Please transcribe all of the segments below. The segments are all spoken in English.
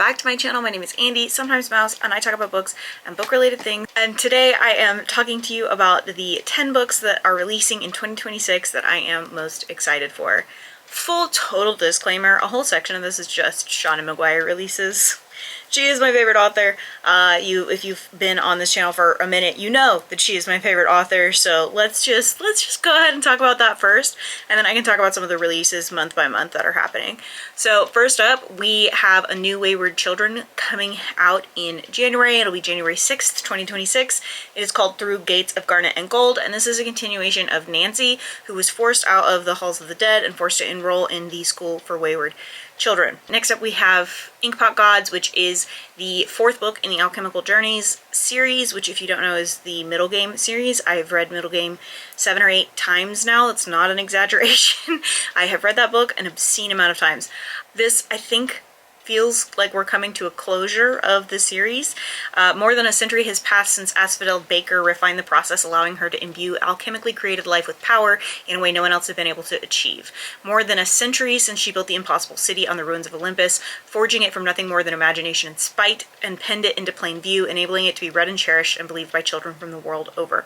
back to my channel. My name is Andy, sometimes Mouse, and I talk about books and book-related things. And today I am talking to you about the 10 books that are releasing in 2026 that I am most excited for. Full total disclaimer, a whole section of this is just Seanan McGuire releases. She is my favorite author. If you've been on this channel for a minute, you know that she is my favorite author. So let's just go ahead and talk about that first, and then I can talk about some of the releases month by month that are happening. So first up, we have a new Wayward Children coming out in January. It'll be January 6th, 2026. It is called Through Gates of Garnet and Gold, and this is a continuation of Nancy, who was forced out of the Halls of the Dead and forced to enroll in the School for Wayward Children. Next up we have Inkpot Gods, which is the 4th book in the Alchemical Journeys series, which, if you don't know, is the Middle Game series. I've read Middle Game 7 or 8 times now. That's not an exaggeration. I have read that book an obscene amount of times. This, I think, feels like we're coming to a closure of the series. More than a century has passed since Asphodel Baker refined the process, allowing her to imbue alchemically created life with power in a way no one else had been able to achieve. More than a century since she built the impossible city on the ruins of Olympus, forging it from nothing more than imagination and spite, and penned it into plain view, enabling it to be read and cherished and believed by children from the world over.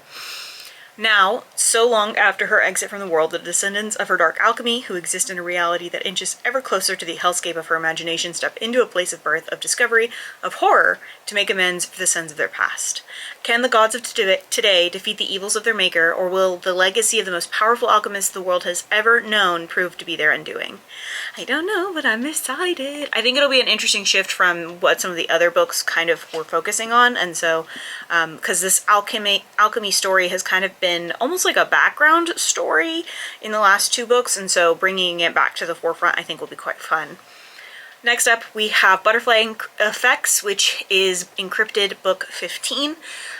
Now, so long after her exit from the world, the descendants of her dark alchemy, who exist in a reality that inches ever closer to the hellscape of her imagination, step into a place of birth, of discovery, of horror, to make amends for the sins of their past. Can the gods of today defeat the evils of their maker, or will the legacy of the most powerful alchemist the world has ever known prove to be their undoing? I don't know, but I'm excited. I think it'll be an interesting shift from what some of the other books kind of were focusing on, and so, because this alchemy story has kind of been almost like a background story in the last 2 books, and so bringing it back to the forefront I think will be quite fun. Next up, we have Butterfly Effects, which is Encrypted Book 15.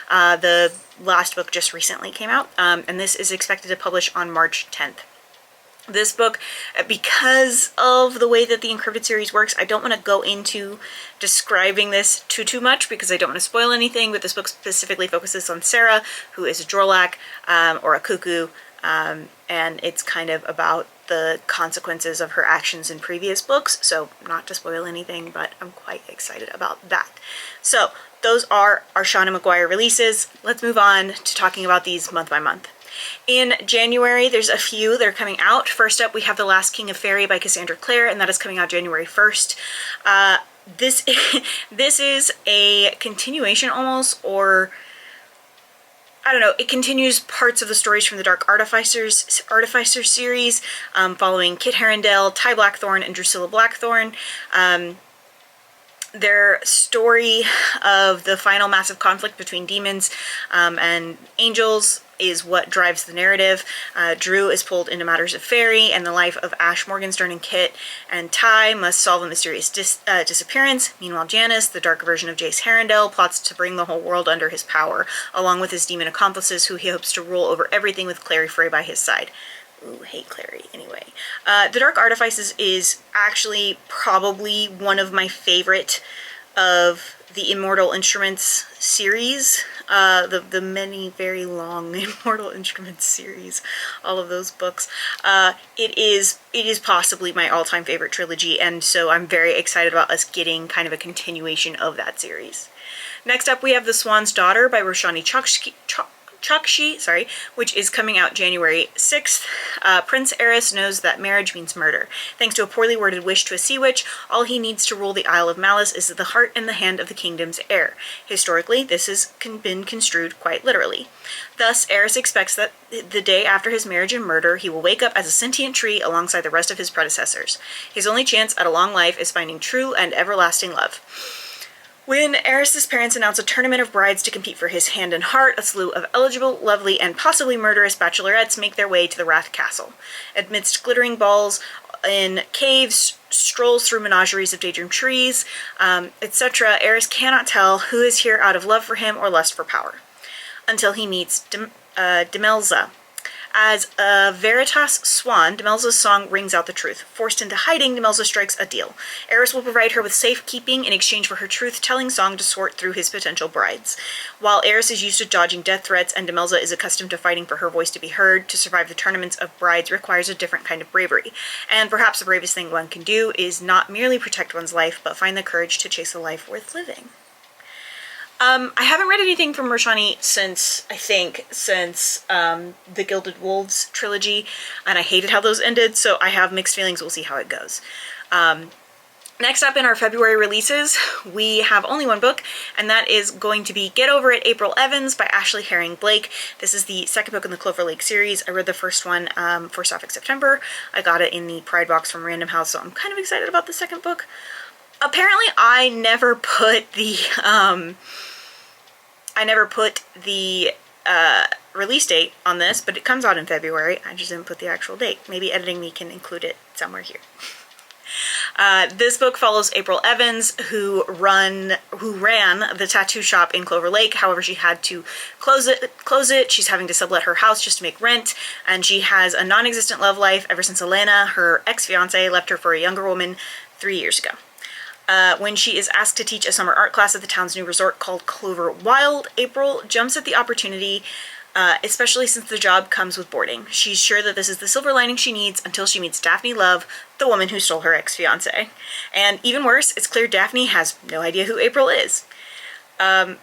The last book just recently came out, and this is expected to publish on March 10th. This book, because of the way that the Encrypted series works, I don't want to go into describing this too much because I don't want to spoil anything, but this book specifically focuses on Sarah, who is a Drolak, or a cuckoo, and it's kind of about the consequences of her actions in previous books, so not to spoil anything, but I'm quite excited about that. So those are our Seanan McGuire releases. Let's move on to talking about these month by month. In January, there's a few that are coming out. First up, we have The Last King of Fairy by Cassandra Clare, and that is coming out January 1st. This is a continuation almost, or I don't know, it continues parts of the stories from the Dark Artificers series, following Kit Haringdale, Ty Blackthorne, and Drusilla Blackthorne. Their story of the final massive conflict between demons and angels is what drives the narrative. Drew is pulled into matters of fairy and the life of Ash Morgenstern, and Kit and Ty must solve a mysterious disappearance. Meanwhile, Janice, the dark version of Jace Haringdale, plots to bring the whole world under his power, along with his demon accomplices, who he hopes to rule over everything with Clary Frey by his side. Ooh, hate Clary. Anyway, The Dark Artifices is actually probably one of my favorite of the Immortal Instruments series, the many very long Immortal Instruments series, all of those books. It is possibly my all-time favorite trilogy, and so I'm very excited about us getting kind of a continuation of that series. Next up, we have The Swan's Daughter by Roshani Chokshi, which is coming out January 6th. Prince Eris knows that marriage means murder. Thanks to a poorly worded wish to a sea witch, all he needs to rule the Isle of Malice is the heart and the hand of the kingdom's heir. Historically, this has been construed quite literally. Thus, Eris expects that the day after his marriage and murder, he will wake up as a sentient tree alongside the rest of his predecessors. His only chance at a long life is finding true and everlasting love. When Eris's parents announce a tournament of brides to compete for his hand and heart, a slew of eligible, lovely, and possibly murderous bachelorettes make their way to the Wrath Castle. Amidst glittering balls in caves, strolls through menageries of daydream trees, etc., Eris cannot tell who is here out of love for him or lust for power, until he meets Demelza. As a Veritas swan, Demelza's song rings out the truth. Forced into hiding, Demelza strikes a deal. Eris will provide her with safekeeping in exchange for her truth-telling song to sort through his potential brides. While Eris is used to dodging death threats and Demelza is accustomed to fighting for her voice to be heard, to survive the tournaments of brides requires a different kind of bravery. And perhaps the bravest thing one can do is not merely protect one's life, but find the courage to chase a life worth living. I haven't read anything from Roshani since the Gilded Wolves trilogy, and I hated how those ended, so I have mixed feelings. We'll see how it goes. Next up in our February releases, we have only one book, and that is going to be Get Over It, April Evans by Ashley Herring Blake. This is the second book in the Clover Lake series. I read the first one for Sapphic September. I got it in the Pride box from Random House, so I'm kind of excited about the second book. Apparently, I never put the release date on this, but it comes out in February. I just didn't put the actual date. Maybe Editing Me can include it somewhere here. This book follows April Evans, who ran the tattoo shop in Clover Lake. However, she had to close it. She's having to sublet her house just to make rent, and she has a non-existent love life ever since Elena, her ex-fiance, left her for a younger woman 3 years ago. When she is asked to teach a summer art class at the town's new resort called Clover Wild, April jumps at the opportunity, especially since the job comes with boarding. She's sure that this is the silver lining she needs until she meets Daphne Love, the woman who stole her ex-fiance. And even worse, it's clear Daphne has no idea who April is. And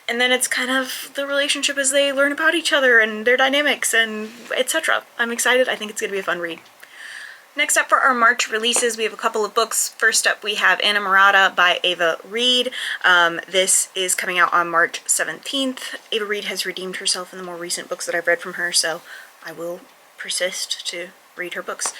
then it's kind of the relationship as they learn about each other and their dynamics and etc. I'm excited. I think it's going to be a fun read. Next up for our March releases, we have a couple of books. First up, we have Anamorata by Ava Reid. This is coming out on March 17th. Ava Reid has redeemed herself in the more recent books that I've read from her, so I will persist to read her books.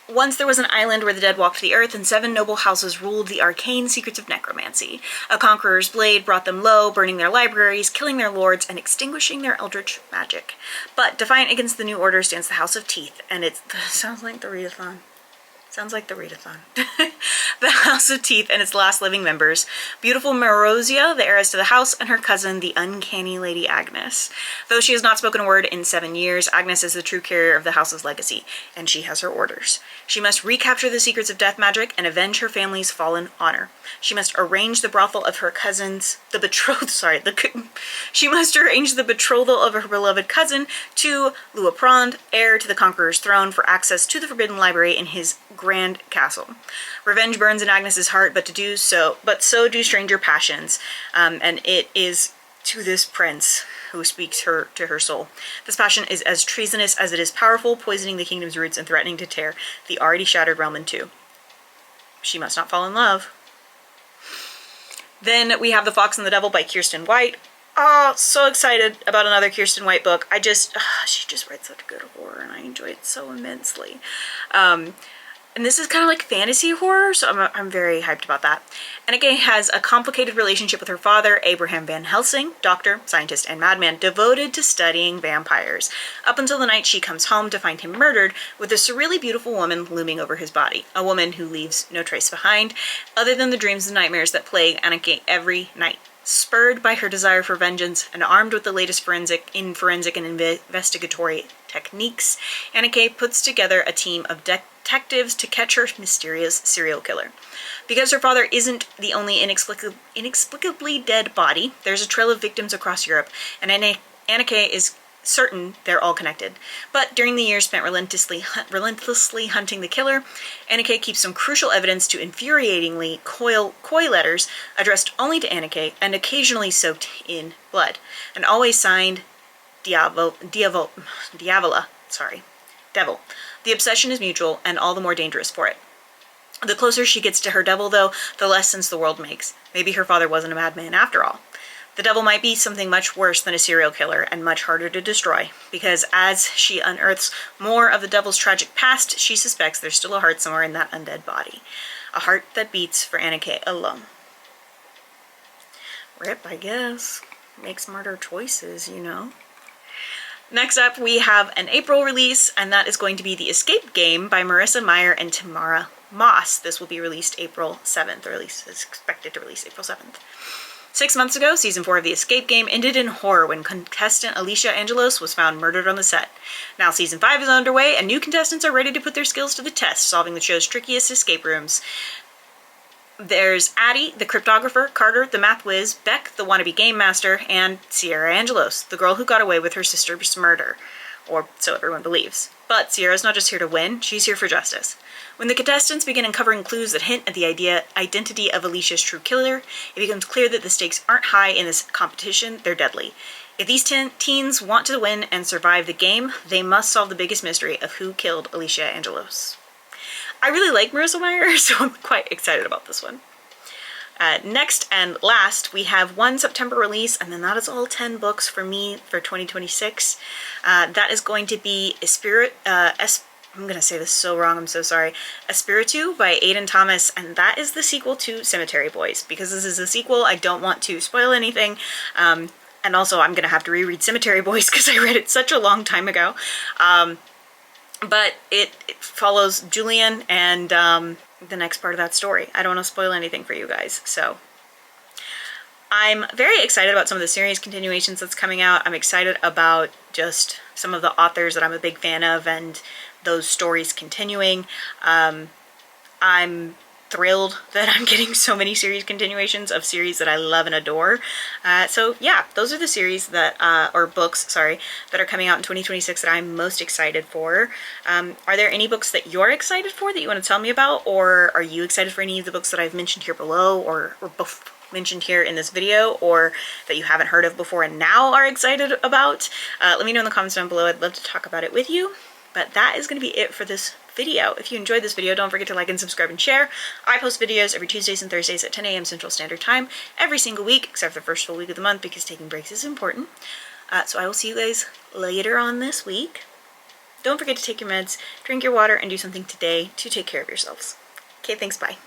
Once there was an island where the dead walked the earth, and 7 noble houses ruled the arcane secrets of necromancy. A conqueror's blade brought them low, burning their libraries, killing their lords, and extinguishing their eldritch magic. But defiant against the new order stands the House of Teeth, and it sounds like the Readathon. Sounds like the Readathon. The House of Teeth and its last living members. Beautiful Marozia, the heiress to the house, and her cousin, the uncanny Lady Agnes. Though she has not spoken a word in 7 years, Agnes is the true carrier of the house's legacy, and she has her orders. She must recapture the secrets of death magic and avenge her family's fallen honor. She must arrange the brothel of her cousin's, she must arrange the betrothal of her beloved cousin to Luaprand, heir to the Conqueror's throne, for access to the Forbidden Library in his grand castle. Revenge burns in Agnes's heart, but so do stranger passions, and it is to this prince who speaks to her soul. This passion is as treasonous as it is powerful, poisoning the kingdom's roots and threatening to tear the already shattered realm in two. She must not fall in love. Then we have The Fox and the Devil by Kirsten White. Oh, so excited about another Kirsten White book. She just writes such good horror, and I enjoy it so immensely. And this is kind of like fantasy horror, so I'm very hyped about that. Anneke has a complicated relationship with her father, Abraham Van Helsing, doctor, scientist, and madman, devoted to studying vampires, up until the night she comes home to find him murdered, with a surreally beautiful woman looming over his body, a woman who leaves no trace behind, other than the dreams and nightmares that plague Anneke every night. Spurred by her desire for vengeance and armed with the latest forensic and investigatory techniques, Anneke puts together a team of detectives to catch her mysterious serial killer. Because her father isn't the only inexplicably dead body, there's a trail of victims across Europe, and Anneke is certain they're all connected. But during the years spent relentlessly hunting the killer, Anneke keeps some crucial evidence to infuriatingly coy letters addressed only to Anneke and occasionally soaked in blood, and always signed Devil. The obsession is mutual and all the more dangerous for it. The closer she gets to her devil, though, the less sense the world makes. Maybe her father wasn't a madman after all. The devil might be something much worse than a serial killer and much harder to destroy, because as she unearths more of the devil's tragic past, she suspects there's still a heart somewhere in that undead body. A heart that beats for Anneke alone. Rip, I guess. Make smarter choices, you know. Next up, we have an April release, and that is going to be The Escape Game by Marissa Meyer and Tamara Moss. This will be released April 7th, or at least is expected to release April 7th. 6 months ago, season 4 of The Escape Game ended in horror when contestant Alicia Angelos was found murdered on the set. Now season 5 is underway and new contestants are ready to put their skills to the test, solving the show's trickiest escape rooms. There's Addie, the cryptographer, Carter, the math whiz, Beck, the wannabe game master, and Sierra Angelos, the girl who got away with her sister's murder. Or so everyone believes. But Sierra's not just here to win, she's here for justice. When the contestants begin uncovering clues that hint at the identity of Alicia's true killer, it becomes clear that the stakes aren't high in this competition, they're deadly. If these teens want to win and survive the game, they must solve the biggest mystery of who killed Alicia Angelos. I really like Marissa Meyer, so I'm quite excited about this one. Next and last, we have one September release, and then that is all 10 books for me for 2026. That is going to be I'm going to say this so wrong, I'm so sorry. Espiritu by Aiden Thomas, and that is the sequel to Cemetery Boys. Because this is a sequel, I don't want to spoil anything. And also, I'm going to have to reread Cemetery Boys because I read it such a long time ago. But it follows Julian and the next part of that story. I don't want to spoil anything for you guys, so. I'm very excited about some of the series continuations that's coming out. I'm excited about just some of the authors that I'm a big fan of and those stories continuing. I'm thrilled that I'm getting so many series continuations of series that I love and adore. So yeah, those are the series that, or books, sorry, that are coming out in 2026 that I'm most excited for. Are there any books that you're excited for that you want to tell me about, or are you excited for any of the books that I've mentioned here below, or mentioned here in this video, or that you haven't heard of before and now are excited about? Let me know in the comments down below. I'd love to talk about it with you. But that is going to be it for this video. If you enjoyed this video, don't forget to like and subscribe and share. I post videos every Tuesdays and Thursdays at 10 a.m. Central Standard Time every single week, except for the first full week of the month because taking breaks is important. So I will see you guys later on this week. Don't forget to take your meds, drink your water, and do something today to take care of yourselves. Okay, thanks, bye.